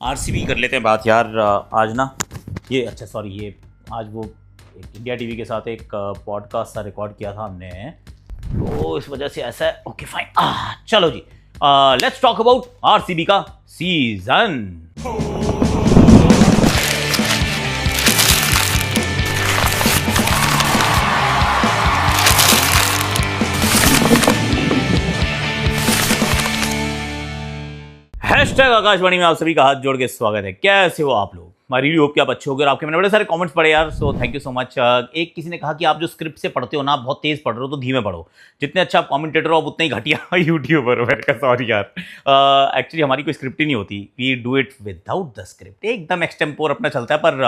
RCB कर लेते हैं बात यार। आज ना ये अच्छा सॉरी ये आज वो एक इंडिया टीवी के साथ एक पॉडकास्ट सा रिकॉर्ड किया था हमने, तो इस वजह से ऐसा है। ओके फाइन, चलो जी, लेट्स टॉक अबाउट आरसीबी का सीजन। हैशटैग आकाशवाणी में आप सभी का हाथ जोड़ के स्वागत है। कैसे हो आप लोग? हमारी वीडियो होप कि आप अच्छे हो गए और आपके मैंने बड़े सारे कमेंट्स पढ़े यार, so thank you so much. एक किसी ने कहा कि आप जो स्क्रिप्ट से पढ़ते हो ना, आप बहुत तेज पढ़ रहे हो, तो धीमे पढ़ो। जितने अच्छा आप कमेंटेटर हो, आप उतने ही घटिया यूट्यूबर हो। मैंने कहा सॉरी यार, एक्चुअली हमारी कोई स्क्रिप्ट ही नहीं होती, we do it without the script, एकदम एक्सटेम्पोर अपना चलता है। पर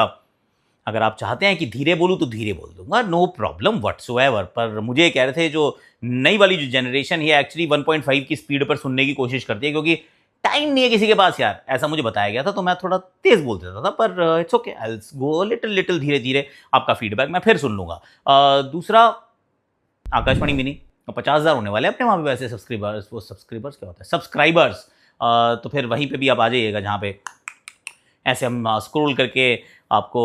अगर आप चाहते हैं कि धीरे बोलूँ तो धीरे बोल दूंगा, नो प्रॉब्लम व्हाट्सोएवर। पर मुझे ये कह रहे थे जो नई वाली जो जनरेशन है एक्चुअली 1.5 की स्पीड पर सुनने की कोशिश करती है, क्योंकि टाइम नहीं है किसी के पास यार, ऐसा मुझे बताया गया था। तो मैं थोड़ा तेज बोल देता था, पर it's okay, I will go little धीरे धीरे। आपका फीडबैक मैं फिर सुन लूंगा। दूसरा, आकाशवाणी मिनी 50,000 होने वाले अपने वहाँ पे वैसे सब्सक्राइबर्स। वो सब्सक्राइबर्स क्या होता है? सब्सक्राइबर्स। तो फिर वहीं पे भी आप आ जाइएगा, जहाँ पे ऐसे हम स्क्रॉल करके आपको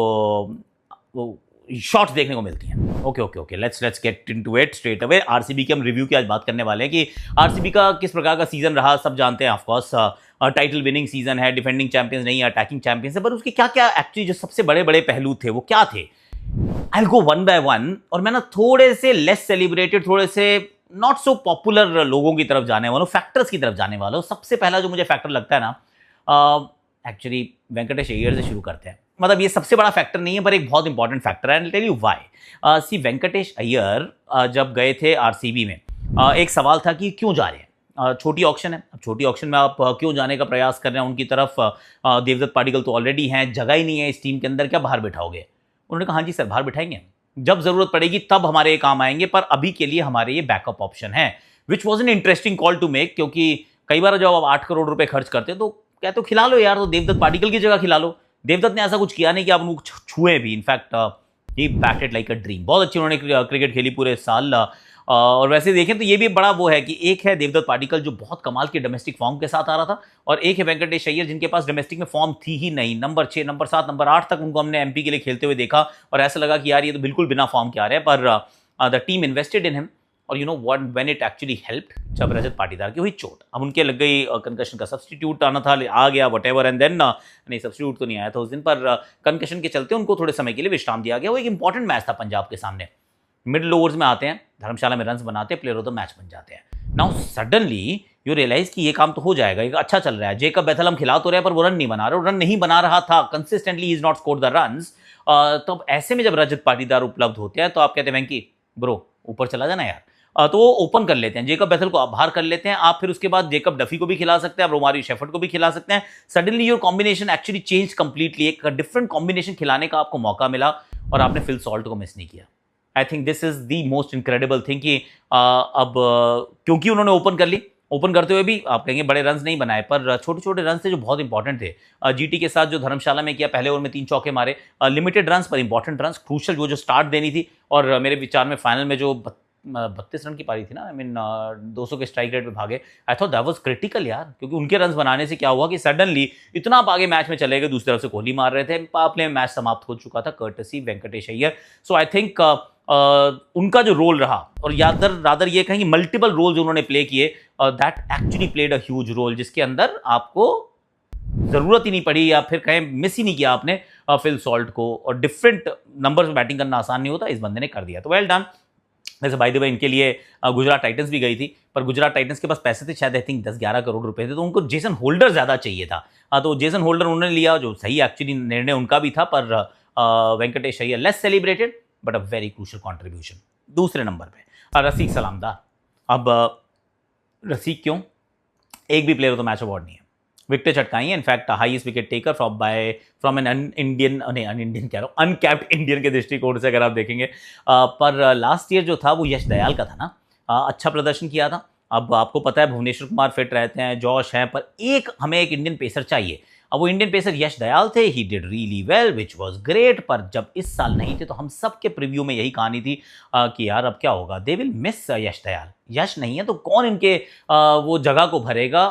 वो शॉर्ट्स देखने को मिलती हैं। Okay, let's get into it straight away. RCB के हम रिव्यू की आज बात करने वाले हैं कि आरसीबी का किस प्रकार का सीजन रहा। सब जानते हैं of course, title winning season है, डिफेंडिंग चैंपियंस नहीं, अटैकिंग चैंपियंस है। पर उसके क्या क्या एक्चुअली जो सबसे बड़े बड़े पहलू थे वो क्या थे? आई गो वन बाय वन, और मैं ना थोड़े से लेस सेलिब्रेटेड, थोड़े से नॉट सो पॉपुलर लोगों की तरफ जाने वाला हूँ, फैक्टर्स की तरफ जाने वाला हूँ। सबसे पहला जो मुझे फैक्टर लगता है ना, एक्चुअली वेंकटेश अय्यर से शुरू करते हैं। मतलब ये सबसे बड़ा फैक्टर नहीं है, पर एक बहुत इंपॉर्टेंट फैक्टर है, टेल यू व्हाई। सी वेंकटेश अय्यर जब गए थे आरसीबी में, एक सवाल था कि क्यों जा रहे हैं, छोटी ऑक्शन है। अब छोटी ऑक्शन में आप क्यों जाने का प्रयास कर रहे हैं उनकी तरफ? देवदत्त पाटिकल तो ऑलरेडी हैं, जगह ही नहीं है इस टीम के अंदर, क्या बाहर बिठाओगे? उन्होंने कहा हाँ जी सर, बाहर बिठाएंगे, जब जरूरत पड़ेगी तब हमारे काम आएंगे, पर अभी के लिए हमारे ये बैकअप ऑप्शन है। Which was an interesting call to make, क्योंकि कई बार जब आप 8 करोड़ रुपए खर्च करते तो कहते हो खिला लो यार, तो देवदत्त पाटिकल की जगह खिला लो। देवदत्त ने ऐसा कुछ किया नहीं कि आप उनको छुए भी। In fact he batted like a dream, बहुत अच्छी उन्होंने क्रिकेट खेली पूरे साल। और वैसे देखें तो ये भी बड़ा वो है कि एक है देवदत्त पाटिकल जो बहुत कमाल की डोमेस्टिक फॉर्म के साथ आ रहा था, और एक है वेंकटेश अय्यर जिनके पास डोमेस्टिक में फॉर्म थी ही नहीं। नंबर 6, नंबर 7, नंबर 8 तक उनको हमने एमपी के लिए खेलते हुए देखा, और ऐसा लगा कि यार ये तो बिल्कुल बिना फॉर्म के आ रहे हैं। पर the team invested in him, और you know what, when it actually helped, जब रजत पाटीदार की हुई चोट, अब उनके लग गई कंकशन का सब्स्टिट्यूट आना था, आ गया व्हाटएवर, एंड देन नहीं सब्स्टिट्यूट तो नहीं आया था उस दिन, पर कंकशन के चलते उनको थोड़े समय के लिए विश्राम दिया गया। वो एक इंपॉर्टेंट मैच था पंजाब के सामने। मिडिल ओवर्स में आते हैं, धर्मशाला में रन्स बनाते हैं, प्लेयर ऑफ द मैच बन जाते हैं। नाउ सडनली यू रियलाइज कि ये काम तो हो जाएगा, ये अच्छा चल रहा है। जेकब बेथल हम खिला तो रहे हैं, पर वो रन नहीं बना रहे, रन नहीं बना रहा था consistently, is not scored the runs. तो ऐसे में जब रजत पाटीदार उपलब्ध होते हैं, तो आप कहते हैं वेंकी ब्रो ऊपर चला जाना यार, तो वो ओपन कर लेते हैं, जेकब बेथल को आप बाहर कर लेते हैं। आप फिर उसके बाद जेकब डफी को भी खिला सकते हैं, आप रोमारियो शेफर्ड को भी खिला सकते हैं। Suddenly your combination actually change completely, एक डिफरेंट कॉम्बिनेशन खिलाने का आपको मौका मिला, और आपने फिल सॉल्ट को मिस नहीं किया। I think this is the most incredible thing कि अब क्योंकि उन्होंने ओपन कर ली, ओपन करते हुए भी आप कहेंगे बड़े रन्स नहीं बनाए, पर छोटे छोटे रन्स थे जो बहुत इंपॉर्टेंट थे। जीटी के साथ जो धर्मशाला में किया, पहले ओवर में 3 चौके मारे, लिमिटेड रन्स पर इंपॉर्टेंट रन्स, क्रूशल जो स्टार्ट देनी थी। और मेरे विचार में फाइनल में जो 32 रन की पारी थी ना, आई मीन 200 के स्ट्राइक रेट पे भागे, I thought that was critical यार, क्योंकि उनके रन बनाने से क्या हुआ कि सडनली इतना आप आगे मैच में चले गए, दूसरी तरफ से कोहली मार रहे थे, पावर प्ले में मैच समाप्त हो चुका था courtesy Venkatesh Iyer. So I think उनका जो रोल रहा, और रादर ये कहेंगे मल्टीपल रोल जो उन्होंने प्ले किए, that actually played a huge role, जिसके अंदर आपको जरूरत ही नहीं पड़ी, या फिर कहें मिस ही नहीं किया आपने फिल सॉल्ट को। और डिफरेंट नंबर्स में बैटिंग करना आसान नहीं होता, इस बंदे ने कर दिया, तो वेल डन। वैसे बाय द वे इनके लिए गुजरात टाइटंस भी गई थी, पर गुजरात टाइटंस के पास पैसे थे शायद, आई थिंक 10-11 करोड़ रुपए थे, तो उनको जेसन होल्डर ज़्यादा चाहिए था। तो जेसन होल्डर उन्होंने लिया, जो सही एक्चुअली निर्णय उनका भी था। पर Venkatesh Iyer less celebrated but a very crucial contribution. दूसरे नंबर पे रसीक सलामदार। अब रसीक क्यों? एक भी player of the match award नहीं है, विकेटें चटकाई हैं, in fact highest wicket taker from an uncapped Indian के दृष्टिकोण से अगर आप देखेंगे। पर लास्ट ईयर जो था वो यश दयाल का था ना, अच्छा प्रदर्शन किया था। अब आपको पता है भुवनेश्वर कुमार फिट रहते हैं, जॉश हैं, पर हमें एक इंडियन पेसर चाहिए। अब वो इंडियन पेसर यश दयाल थे, he did really well which was great, पर जब इस साल नहीं थे तो हम सबके प्रीव्यू में यही कहानी थी कि यार अब क्या होगा, दे विल मिस यश दयाल। यश नहीं है तो कौन इनके वो जगह को भरेगा?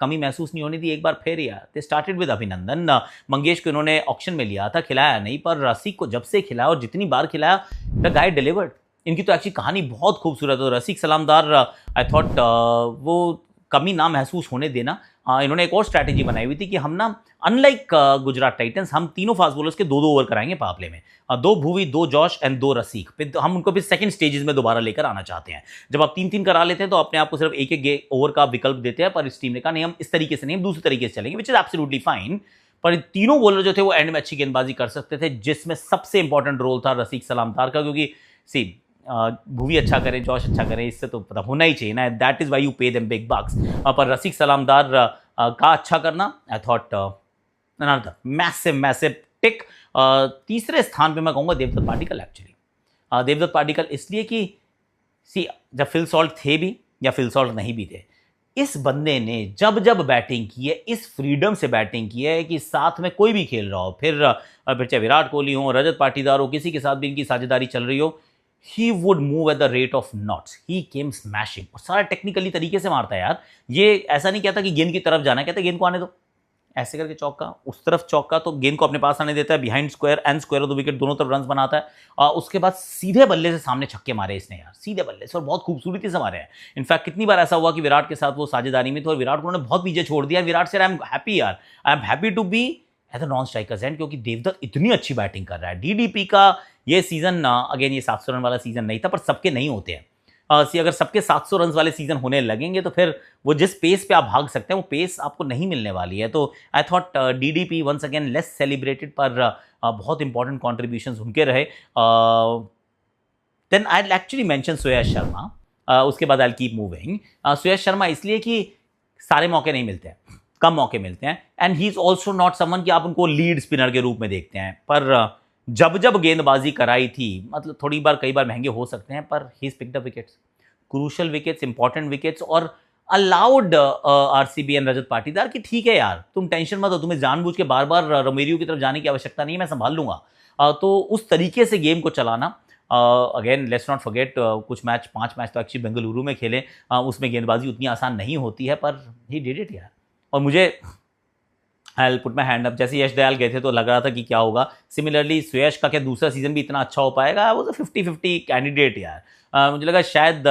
कमी महसूस नहीं होने दी एक बार फिर यार। दे स्टार्टेड विद अभिनंदन, मंगेश को इन्होंने ऑक्शन में लिया था, खिलाया नहीं, पर रसिक को जब से खिलाया और जितनी बार खिलाया द गाय डिलीवर्ड। इनकी तो एक्चुअली कहानी बहुत खूबसूरत है। रसिक सलामदार आई थॉट वो कमी ना महसूस होने देना। इन्होंने एक और स्ट्रैटेजी बनाई हुई थी कि हम ना अनलाइक गुजरात टाइटंस हम तीनों फास्ट बॉलर्स के 2-2 ओवर कराएंगे पावर प्ले में, 2 भुवी, 2 जॉश एंड 2 रसिक। फिर हम उनको फिर सेकंड स्टेजेस में दोबारा लेकर आना चाहते हैं। जब आप 3-3 करा लेते हैं तो अपने आप को सिर्फ एक ओवर का विकल्प देते हैं, पर इस टीम ने कहा नहीं हम इस तरीके से नहीं, हम दूसरे तरीके से चलेंगे, विच इज एब्सोल्युटली फाइन। पर तीनों बॉलर जो थे वो एंड में अच्छी गेंदबाजी कर सकते थे, जिसमें सबसे इंपॉर्टेंट रोल था रसिक सलामदार का, क्योंकि सी भुवी अच्छा करें, जॉश अच्छा करें, इससे तो पता होना ही चाहिए ना, that is why you pay them big बक्स। पर रसिक सलामदार का अच्छा करना, आई थॉट अनदर मैसिव टिक। तीसरे स्थान पे मैं कहूँगा देवदत्त पाटिकल। एक्चुअली देवदत्त पाटिकल इसलिए कि सी जब फिल सॉल्ट थे भी या फिल सॉल्ट नहीं भी थे, इस बंदे ने जब जब बैटिंग की है इस फ्रीडम से बैटिंग की है कि साथ में कोई भी खेल रहा हो, फिर चाहे विराट कोहली हो, रजत पाटीदार हो, किसी के साथ भी इनकी साझेदारी चल रही हो, he would move at the rate of knots, he came smashing. और सारा टेक्निकली तरीके से मारता है यार। ये ऐसा नहीं कहता कि गेंद की तरफ जाना, कहता है गेंद को आने दो, ऐसे करके चौका, उस तरफ चौका, तो गेंद को अपने पास आने देता है, behind square and square of the wicket दोनों तरफ रन बनाता है। उसके बाद सीधे बल्ले से सामने छक्के मारे इसने यार, सीधे बल्ले से, और बहुत खूबसूरती से मारे हैं। इनफैक्ट कितनी बार ऐसा हुआ कि विराट के साथ वो साझेदारी में थे और विराट को उन्होंने बहुत पीछे छोड़ दिया। विराट से आई एम हैप्पी यार, I am happy to be as a non strikers end, क्योंकि देवदत्त इतनी अच्छी बैटिंग कर रहा है। डीडीपी का ये सीजन, अगेन ये 700 रन वाला सीजन नहीं था, पर सबके नहीं होते हैं। अगर सबके 700 रन वाले सीजन होने लगेंगे तो फिर वो जिस पेस पे आप भाग सकते हैं वो पेस आपको नहीं मिलने वाली है। तो I thought DDP once again less celebrated, पर बहुत इंपॉर्टेंट कॉन्ट्रीब्यूशंस उनके रहे। Then I actually mention Suyash Sharma, उसके बाद I keep moving. Suyash Sharma इसलिए कि सारे मौके नहीं मिलते हैं, कम मौके मिलते हैं, and he is also not someone कि आप उनको लीड स्पिनर के रूप में देखते हैं। पर जब जब गेंदबाजी कराई थी, मतलब थोड़ी बार कई बार महंगे हो सकते हैं, पर he picked up wickets, crucial wickets, important wickets, और allowed RCB and Rajat Patidar कि ठीक है यार तुम टेंशन मत हो, तुम्हें जानबूझ के बार बार रोमेरियो की तरफ जाने की आवश्यकता नहीं है, मैं संभाल लूंगा। तो उस तरीके से गेम को चलाना। अगेन लेट्स नॉट फॉरगेट, कुछ मैच 5 मैच तो एक्चुअली बेंगलुरु में खेले, उसमें गेंदबाजी उतनी आसान नहीं होती है, पर ही डिड इट यार। और मुझे I put my hand up, जैसे यश दयाल गए थे तो लग रहा था कि क्या होगा। सिमिलरली सुयश का क्या दूसरा सीजन भी इतना अच्छा हो पाएगा, वो तो 50-50 कैंडिडेट यार। मुझे लगा शायद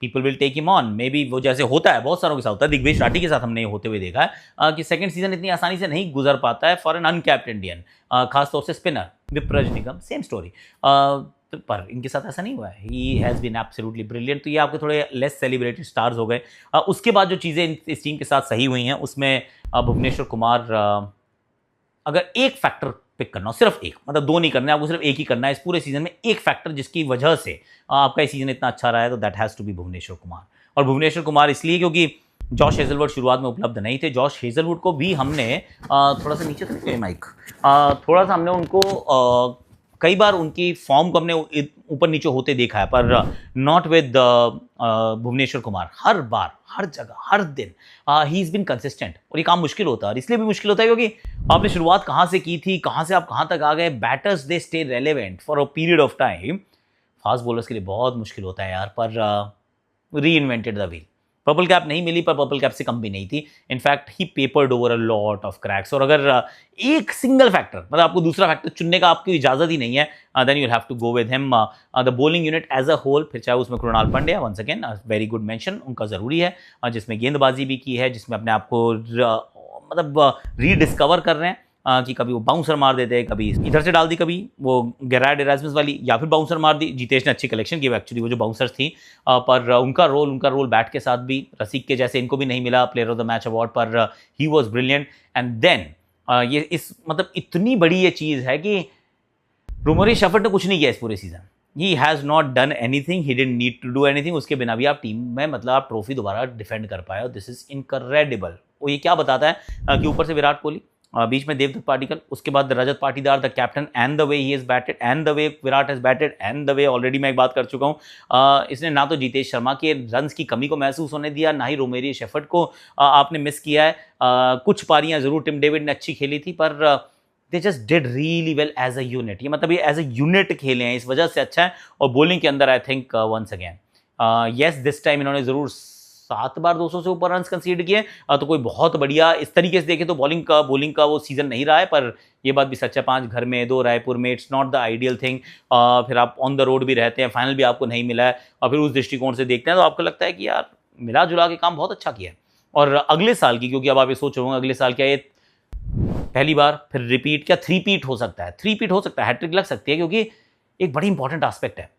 people will take him on, may be वो जैसे होता है बहुत सारों के साथ होता है, दिग्विजय राठी के साथ हमने होते हुए देखा है कि सेकंड सीजन इतनी आसानी से नहीं गुजर पाता है फॉर एन अनकैप्ड इंडियन, खासतौर से spinner Vipraj Nigam, same story. पर इनके साथ ऐसा नहीं हुआ है, he has been absolutely brilliant. तो ये आपके थोड़े लेस सेलिब्रेटेड स्टार्स हो गए। उसके बाद जो चीज़ें इस टीम के साथ सही हुई हैं उसमें भुवनेश्वर कुमार, अगर एक फैक्टर पिक करना हो, सिर्फ एक, मतलब 2 नहीं करना है आपको, सिर्फ एक ही करना है इस पूरे सीजन में, एक फैक्टर जिसकी वजह से आपका ये सीजन इतना अच्छा रहा है, तो that has to be Bhuvneshwar Kumar. और भुवनेश्वर कुमार इसलिए क्योंकि जॉश हेजलवुड शुरुआत में उपलब्ध नहीं थे। जॉश हेजलवुड को भी हमने थोड़ा सा नीचे तक माइक, थोड़ा सा हमने उनको कई बार उनकी फॉर्म को हमने ऊपर नीचे होते देखा है, पर नॉट विद भुवनेश्वर कुमार। हर बार, हर जगह, हर दिन ही इज़ बिन कंसिस्टेंट, और ये काम मुश्किल होता है। और इसलिए भी मुश्किल होता है क्योंकि आपने शुरुआत कहाँ से की थी, कहाँ से आप कहाँ तक आ गए। Batters they stay relevant for a period of time, fast bowlers के लिए बहुत मुश्किल होता है यार। पर री invented the wheel. Purple cap नहीं मिली, पर पर्पल कैप से कम भी नहीं थी। In fact he peppered over a lot of cracks. और अगर एक सिंगल फैक्टर, मतलब आपको दूसरा फैक्टर चुनने का आपकी इजाजत ही नहीं है, then you have to go with him. The bowling unit as a whole, फिर चाहे उसमें Krunal Pandya, once again very good mention, उनका ज़रूरी है, जिसमें गेंदबाजी भी की है, जिसमें अपने आप को मतलब रीडिस्कवर कर रहे हैं कि कभी वो बाउंसर मार देते हैं, कभी इधर से डाल दी, कभी वो गेरार्ड एरास्मस वाली, या फिर बाउंसर मार दी। जितेश ने अच्छी कलेक्शन की एक्चुअली वो जो बाउंसर्स थी, पर उनका रोल बैट के साथ भी, रसिक के जैसे इनको भी नहीं मिला player of the match award, पर he was brilliant. And then ये इस मतलब इतनी बड़ी ये चीज़ है कि रोमेरियो शेफर्ड ने कुछ नहीं किया इस पूरे season. He has not done anything, he didn't need to do anything. उसके बिना भी आप टीम में मतलब आप ट्रॉफी दोबारा डिफेंड कर पाए, और दिस इज इनक्रेडिबल। वो ये क्या बताता है कि ऊपर से विराट कोहली, बीच में देवदत्त पाटिकल, उसके बाद Rajat Patidar the captain, and the way he has batted, and the way Virat has batted, and the way already मैं एक बात कर चुका हूँ, इसने ना तो जितेश शर्मा के रन्स की कमी को महसूस होने दिया, ना ही रोमेरियो शेफर्ड को आपने मिस किया है। कुछ पारियां जरूर टिम डेविड ने अच्छी खेली थी, पर they just did really well as a unit. ये मतलब ये एज अ यूनिट खेले हैं, इस वजह से अच्छा है। और बॉलिंग के अंदर I think once again yes this time इन्होंने ज़रूर 7 बार 200 से ऊपर रन्स कंसीड किए, तो कोई बहुत बढ़िया इस तरीके से देखे तो बॉलिंग का वो सीजन नहीं रहा है, पर ये बात भी सच है, 5 घर में 2 रायपुर में, it's not the ideal thing. फिर आप ऑन द रोड भी रहते हैं, फाइनल भी आपको नहीं मिला है, और फिर उस दृष्टिकोण से देखते हैं तो आपको लगता है कि यार मिला जुला के काम बहुत अच्छा किया है। और अगले साल की, क्योंकि अब आप ये सोच रहे होंगे अगले साल क्या ये पहली बार फिर रिपीट, क्या 3-पीट हो सकता है, 3-पीट हो सकता है, हैट्रिक लग सकती है, क्योंकि एक बड़ी इंपॉर्टेंट एस्पेक्ट है,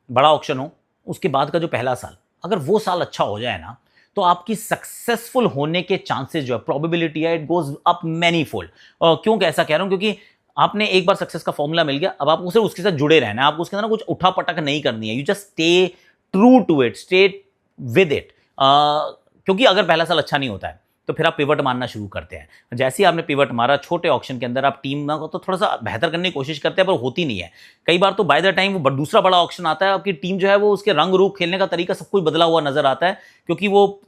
बड़ा ऑक्शन हो उसके बाद का जो पहला साल, अगर वो साल अच्छा हो जाए ना, तो आपकी सक्सेसफुल होने के चांसेस जो है, प्रोबेबिलिटी है, it goes up many fold. क्यों ऐसा कह रहा हूं, क्योंकि आपने एक बार सक्सेस का फॉर्मूला मिल गया, अब आप उसे उसके साथ जुड़े रहना है, आपको उसके अंदर कुछ उठा पटक नहीं करनी है, you just stay true to it, stay with it. क्योंकि अगर पहला साल अच्छा नहीं होता है तो फिर आप पिवट मारना शुरू करते हैं। जैसे ही आपने पिवट मारा छोटे ऑक्शन के अंदर, आप टीम को तो थोड़ा सा बेहतर करने की कोशिश करते हैं, पर होती नहीं है। कई बार तो बाय द टाइम वो दूसरा बड़ा ऑक्शन आता है, आपकी टीम जो है वो उसके रंग रूप, खेलने का तरीका सब कुछ बदला हुआ नजर आता है, क्योंकि वो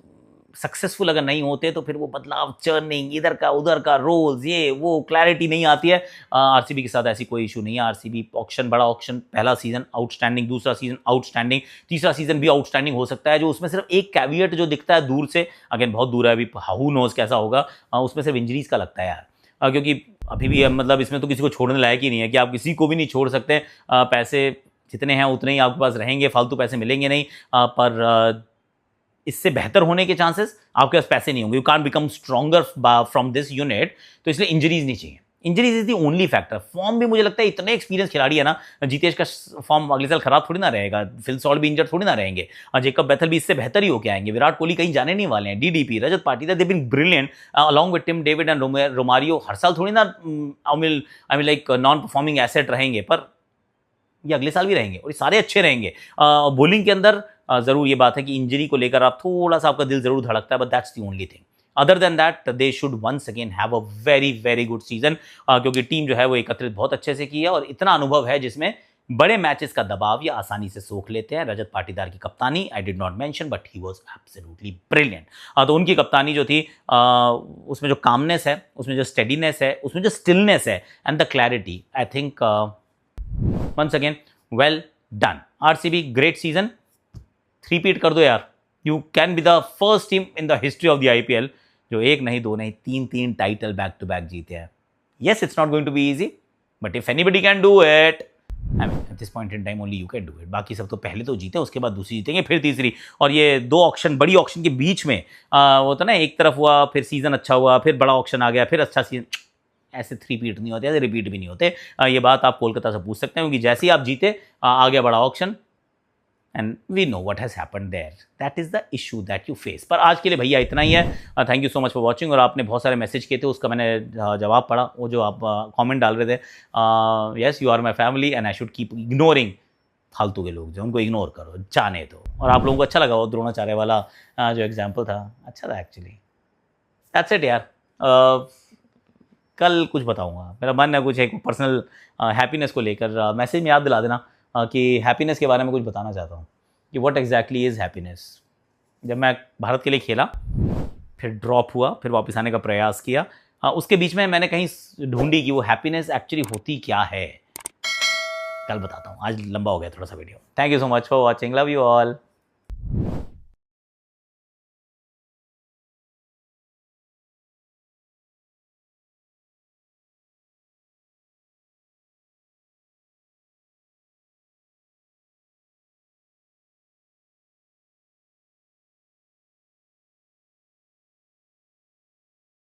सक्सेसफुल अगर नहीं होते तो फिर वो बदलाव, चर्निंग, इधर का उधर का, रोल्स, ये वो क्लैरिटी नहीं आती है। आरसीबी के साथ ऐसी कोई इशू नहीं है। आरसीबी ऑक्शन, बड़ा ऑक्शन, पहला सीजन आउटस्टैंडिंग, दूसरा सीजन आउटस्टैंडिंग, तीसरा सीजन भी आउटस्टैंडिंग हो सकता है। जो उसमें सिर्फ एक कैविएट जो दिखता है दूर से, अगेन बहुत दूर है, अभी हू नोज कैसा होगा, उसमें सिर्फ इंजरीज का लगता है यार, क्योंकि अभी भी मतलब इसमें तो किसी को छोड़ने लायक ही नहीं है कि आप किसी को भी नहीं छोड़ सकते। पैसे जितने हैं उतने ही आपके पास रहेंगे, फालतू पैसे मिलेंगे नहीं, पर इससे बेहतर होने के चांसेस, आपके पास पैसे नहीं होंगे, you can't become stronger from this unit, तो इसलिए इंजरीज नहीं चाहिए। Injuries is the only factor. Form भी मुझे लगता है इतने एक्सपीरियंस खिलाड़ी है ना, जीतेश का फॉर्म अगले साल खराब थोड़ी ना रहेगा, फिल सॉल्ट भी इंजर्ड थोड़ी ना रहेंगे, जेकब बैथल भी इससे बेहतर ही होके आएंगे, विराट कोहली कहीं जाने नहीं वाले हैं, DDP, Rajat Patidar, they been brilliant along with Tim David and Romario. हर साल थोड़ी ना I mean like non performing asset रहेंगे, पर ये अगले साल भी रहेंगे और ये सारे अच्छे रहेंगे। बॉलिंग के अंदर जरूर ये बात है कि इंजरी को लेकर आप थोड़ा सा, आपका दिल जरूर धड़कता है, but that's the only thing. Other than that they should once again have a very very good season, क्योंकि टीम जो है वो एकत्रित बहुत अच्छे से की है और इतना अनुभव है जिसमें बड़े मैचेस का दबाव ये आसानी से सोख लेते हैं। रजत पाटीदार की कप्तानी, I did not mention, but he was absolutely brilliant. तो उनकी कप्तानी जो थी, उसमें जो कामनेस है, उसमें जो स्टेडीनेस है, उसमें जो स्टिलनेस है and the clarity, I think once again well done. RCB great season, 3-पीट कर दो यार, you can be the first team in the history of the IPL जो एक नहीं, दो नहीं, 3 टाइटल बैक टू बैक जीते हैं। Yes, it's not going to be easy, but if anybody can do it, I mean at this point in time only you can do it. बाकी सब तो पहले तो जीते, उसके बाद दूसरी जीतेंगे, फिर तीसरी, और ये 2 ऑक्शन, बड़ी ऑक्शन के बीच में वो तो ना, एक तरफ हुआ फिर सीजन अच्छा हुआ, फिर बड़ा ऑक्शन आ गया, फिर अच्छा सीजन, ऐसे 3-पीट नहीं होते, ऐसे रिपीट भी नहीं होते। ये बात आप कोलकाता से पूछ सकते हैं, क्योंकि जैसे ही आप जीते आ गया बड़ा auction, and we know what has happened there, that is the issue that you face. पर आज के लिए भैया इतना ही है। Thank you so much for watching. और आपने बहुत सारे मैसेज किए थे, उसका मैंने जवाब पढ़ा, वो जो आप कमेंट डाल रहे थे, yes you are my family and I should keep ignoring फालतू के लोग, जो उनको इग्नोर करो जाने दो। और आप लोगों को अच्छा लगा वो द्रोणाचार्य वाला जो एग्जाम्पल था, अच्छा था एक्चुअली। दैट्स इट यार। कल कुछ बताऊंगा, मेरा मन है कुछ एक पर्सनल हैप्पीनेस को लेकर। मैसेज में याद दिला देना कि हैप्पीनेस के बारे में कुछ बताना चाहता हूँ कि व्हाट एग्जैक्टली इज़ हैप्पीनेस। जब मैं भारत के लिए खेला, फिर ड्रॉप हुआ, फिर वापस आने का प्रयास किया, उसके बीच में मैंने कहीं ढूंढी कि वो हैप्पीनेस एक्चुअली होती क्या है। कल बताता हूँ, आज लंबा हो गया थोड़ा सा video. Thank you so much for watching, love you all.